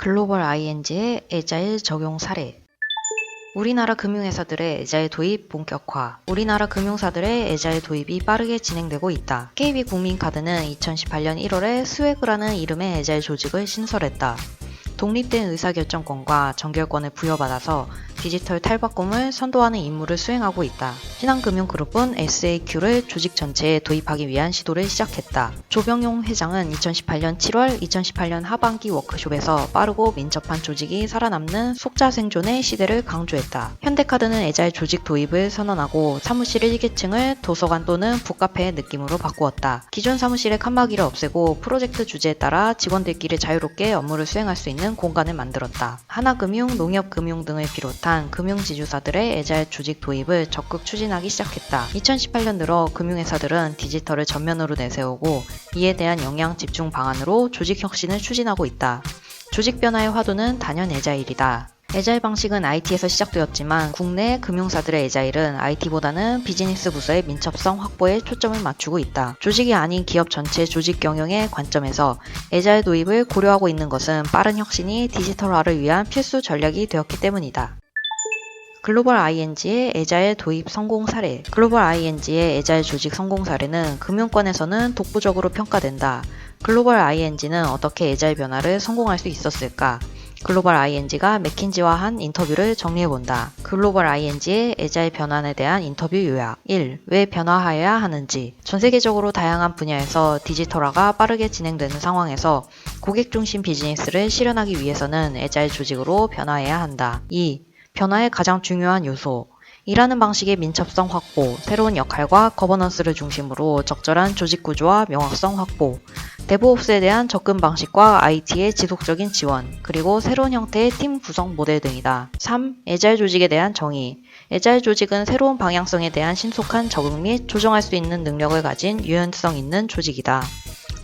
글로벌 ING의 애자일 적용 사례. 우리나라 금융회사들의 애자일 도입 본격화. 우리나라 금융사들의 애자일 도입이 빠르게 진행되고 있다. KB국민카드는 2018년 1월에 스웨그라는 이름의 애자일 조직을 신설했다. 독립된 의사결정권과 정결권을 부여받아서 디지털 탈바꿈을 선도하는 임무를 수행하고 있다. 신한금융그룹은 SAQ를 조직 전체에 도입하기 위한 시도를 시작했다. 조병용 회장은 2018년 7월 2018년 하반기 워크숍에서 빠르고 민첩한 조직이 살아남는 속자생존의 시대를 강조했다. 현대카드는 애자일 조직 도입을 선언하고 사무실 1계층을 도서관 또는 북카페의 느낌으로 바꾸었다. 기존 사무실의 칸막이를 없애고 프로젝트 주제에 따라 직원들끼리 자유롭게 업무를 수행할 수 있는 공간을 만들었다. 하나금융, 농협금융 등을 비롯한 금융지주사들의 애자일 조직 도입을 적극 추진하기 시작했다. 2018년 들어 금융회사들은 디지털을 전면으로 내세우고 이에 대한 영양 집중 방안으로 조직 혁신을 추진하고 있다. 조직 변화의 화두는 단연 애자일이다. 애자일 방식은 IT에서 시작되었지만 국내 금융사들의 애자일은 IT보다는 비즈니스 부서의 민첩성 확보에 초점을 맞추고 있다. 조직이 아닌 기업 전체 조직 경영의 관점에서 애자일 도입을 고려하고 있는 것은 빠른 혁신이 디지털화를 위한 필수 전략이 되었기 때문이다. 글로벌 ING의 애자일 도입 성공 사례. 글로벌 ING의 애자일 조직 성공 사례는 금융권에서는 독보적으로 평가된다. 글로벌 ING는 어떻게 애자일 변화를 성공할 수 있었을까? 글로벌 ING가 맥킨지와 한 인터뷰를 정리해본다. 글로벌 ING의 애자일 변환에 대한 인터뷰 요약. 1. 왜 변화하여야 하는지. 전 세계적으로 다양한 분야에서 디지털화가 빠르게 진행되는 상황에서 고객 중심 비즈니스를 실현하기 위해서는 애자일 조직으로 변화해야 한다. 2. 변화의 가장 중요한 요소. 일하는 방식의 민첩성 확보, 새로운 역할과 거버넌스를 중심으로 적절한 조직 구조와 명확성 확보, 데브옵스에 대한 접근 방식과 IT의 지속적인 지원, 그리고 새로운 형태의 팀 구성 모델 등이다. 3. 애자일 조직에 대한 정의. 애자일 조직은 새로운 방향성에 대한 신속한 적응 및 조정할 수 있는 능력을 가진 유연성 있는 조직이다.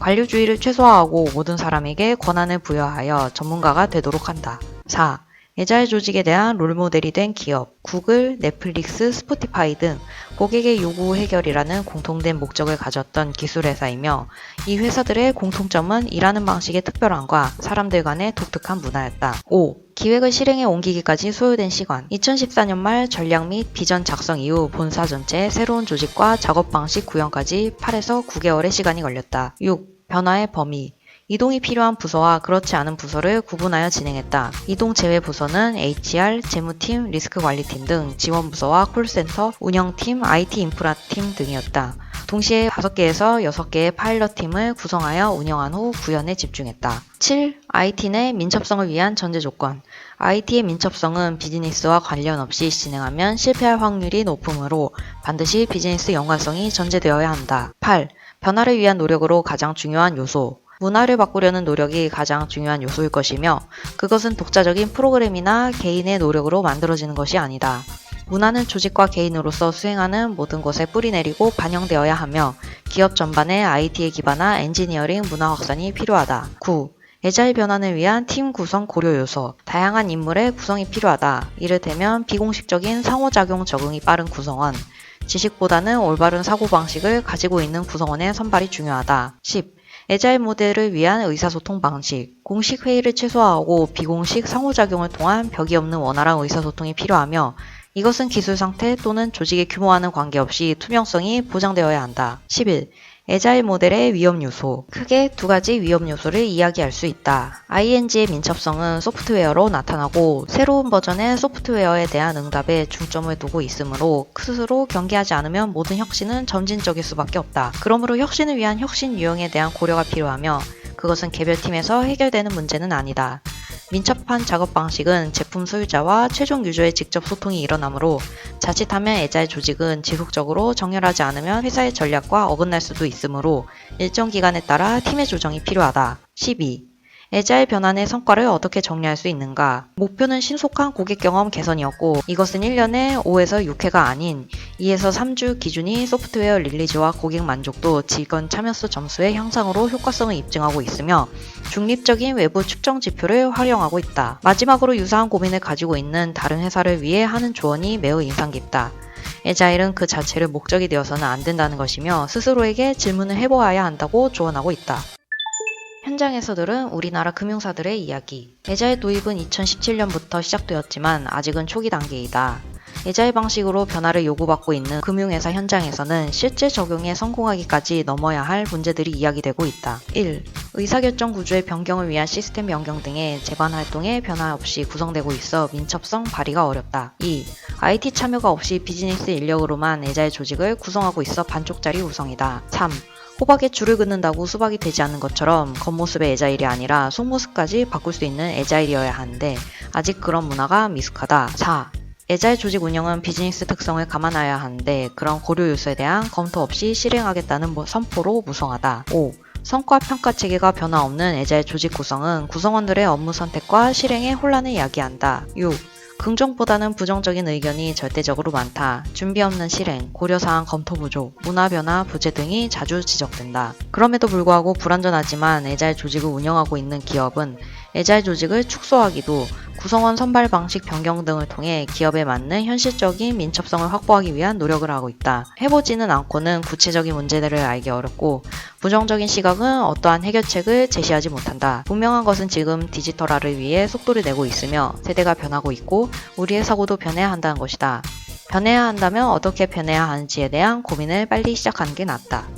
관료주의를 최소화하고 모든 사람에게 권한을 부여하여 전문가가 되도록 한다. 4. 애자일 조직에 대한 롤모델이 된 기업, 구글, 넷플릭스, 스포티파이 등 고객의 요구 해결이라는 공통된 목적을 가졌던 기술회사이며 이 회사들의 공통점은 일하는 방식의 특별함과 사람들 간의 독특한 문화였다. 5. 기획을 실행에 옮기기까지 소요된 시간. 2014년 말 전략 및 비전 작성 이후 본사 전체의 새로운 조직과 작업 방식 구현까지 8에서 9개월의 시간이 걸렸다. 6. 변화의 범위. 이동이 필요한 부서와 그렇지 않은 부서를 구분하여 진행했다. 이동 제외 부서는 HR, 재무팀, 리스크관리팀 등 지원부서와 콜센터, 운영팀, IT 인프라팀 등이었다. 동시에 5개에서 6개의 파일럿팀을 구성하여 운영한 후 구현에 집중했다. 7. IT 내 민첩성을 위한 전제 조건. IT의 민첩성은 비즈니스와 관련 없이 진행하면 실패할 확률이 높으므로 반드시 비즈니스 연관성이 전제되어야 한다. 8. 변화를 위한 노력으로 가장 중요한 요소. 문화를 바꾸려는 노력이 가장 중요한 요소일 것이며 그것은 독자적인 프로그램이나 개인의 노력으로 만들어지는 것이 아니다. 문화는 조직과 개인으로서 수행하는 모든 것에 뿌리내리고 반영되어야 하며 기업 전반에 IT에 기반한 엔지니어링 문화 확산이 필요하다. 9. 애자일 변환을 위한 팀 구성 고려 요소. 다양한 인물의 구성이 필요하다. 이를테면 비공식적인 상호작용 적응이 빠른 구성원, 지식보다는 올바른 사고방식을 가지고 있는 구성원의 선발이 중요하다. 10. 애자일 모델을 위한 의사소통 방식. 공식 회의를 최소화하고 비공식 상호작용을 통한 벽이 없는 원활한 의사소통이 필요하며 이것은 기술 상태 또는 조직의 규모와는 관계없이 투명성이 보장되어야 한다. 11. 애자일 모델의 위험 요소. 크게 2가지 위험 요소를 이야기할 수 있다. ING의 민첩성은 소프트웨어로 나타나고 새로운 버전의 소프트웨어에 대한 응답에 중점을 두고 있으므로 스스로 경계하지 않으면 모든 혁신은 점진적일 수밖에 없다. 그러므로 혁신을 위한 혁신 유형에 대한 고려가 필요하며 그것은 개별 팀에서 해결되는 문제는 아니다. 민첩한 작업 방식은 제품 소유자와 최종 유저의 직접 소통이 일어나므로 자칫하면 애자일 조직은 지속적으로 정렬하지 않으면 회사의 전략과 어긋날 수도 있으므로 일정 기간에 따라 팀의 조정이 필요하다. 12. 애자일 변환의 성과를 어떻게 정리할 수 있는가? 목표는 신속한 고객 경험 개선이었고 이것은 1년에 5에서 6회가 아닌 2에서 3주 기준이 소프트웨어 릴리즈와 고객 만족도, 직원 참여수 점수의 향상으로 효과성을 입증하고 있으며 중립적인 외부 측정 지표를 활용하고 있다. 마지막으로 유사한 고민을 가지고 있는 다른 회사를 위해 하는 조언이 매우 인상 깊다. 애자일은 그 자체를 목적이 되어서는 안 된다는 것이며 스스로에게 질문을 해보아야 한다고 조언하고 있다. 현장에서 들은 우리나라 금융사들의 이야기. 애자의 도입은 2017년부터 시작되었지만 아직은 초기 단계이다. 애자의 방식으로 변화를 요구받고 있는 금융회사 현장에서는 실제 적용에 성공하기까지 넘어야 할 문제들이 이야기되고 있다. 1. 의사결정 구조의 변경을 위한 시스템 변경 등의 제반 활동에 변화 없이 구성되고 있어 민첩성 발휘가 어렵다. 2. IT 참여가 없이 비즈니스 인력으로만 애자의 조직을 구성하고 있어 반쪽짜리 구성이다. 3. 호박에 줄을 긋는다고 수박이 되지 않는 것처럼 겉모습의 애자일이 아니라 속모습까지 바꿀 수 있는 애자일이어야 하는데 아직 그런 문화가 미숙하다. 4. 애자일 조직 운영은 비즈니스 특성을 감안해야 하는데 그런 고려 요소에 대한 검토 없이 실행하겠다는 선포로 무성하다. 5. 성과 평가 체계가 변화 없는 애자일 조직 구성은 구성원들의 업무 선택과 실행에 혼란을 야기한다. 6. 긍정보다는 부정적인 의견이 절대적으로 많다. 준비 없는 실행, 고려사항 검토 부족, 문화 변화, 부재 등이 자주 지적된다. 그럼에도 불구하고 불완전하지만 애자일 조직을 운영하고 있는 기업은 애자일 조직을 축소하기도 구성원 선발 방식 변경 등을 통해 기업에 맞는 현실적인 민첩성을 확보하기 위한 노력을 하고 있다. 해보지는 않고는 구체적인 문제들을 알기 어렵고 부정적인 시각은 어떠한 해결책을 제시하지 못한다. 분명한 것은 지금 디지털화를 위해 속도를 내고 있으며 세대가 변하고 있고 우리의 사고도 변해야 한다는 것이다. 변해야 한다면 어떻게 변해야 하는지에 대한 고민을 빨리 시작하는 게 낫다.